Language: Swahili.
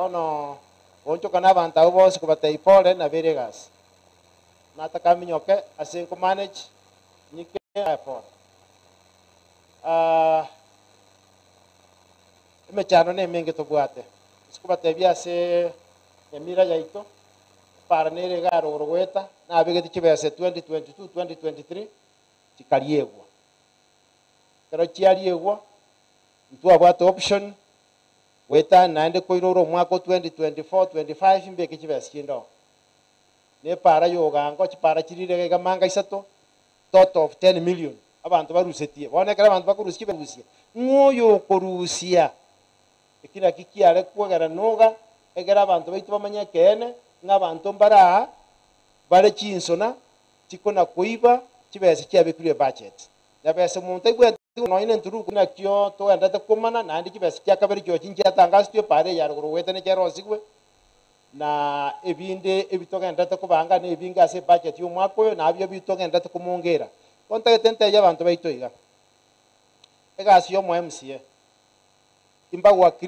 bono onchoka n'abantu abo bose kubatei pole na beregas nataka minyoke ase manage nyike pole emechano nemenge tobwate sikubatebia ase emira yaito para nere garo gorogweta nabegete chibese 2022 2023 chikariegwa kero chiariegwa ntwabwate option weta naende koiroro mwaka 2024 25 mbeke chibese chindo ne para yogango chipara chirire gamanga isato total of 10 million abantu barusetie bonekera abantu bakurusiye barusiye ngoyo korusia ekira kikiare kwegera noga egera abantu baitu bamanya kene ng'abantu mbara bare chinsona chikona kuiba chibese chiabikurie budget na bese muntu igwe noine nturu kuna kyo to endete kumana na ndi chibese chiakabere kyo chinja tangasitio pare yaro gorowete ne chero sigwe na ebinde ebitoga endete kubanga ne ebinga ase budget yo mwakoyo na abyo bitoga endete kumongera konta tente y'abantu baito iga egasi yo mu MCA imba wa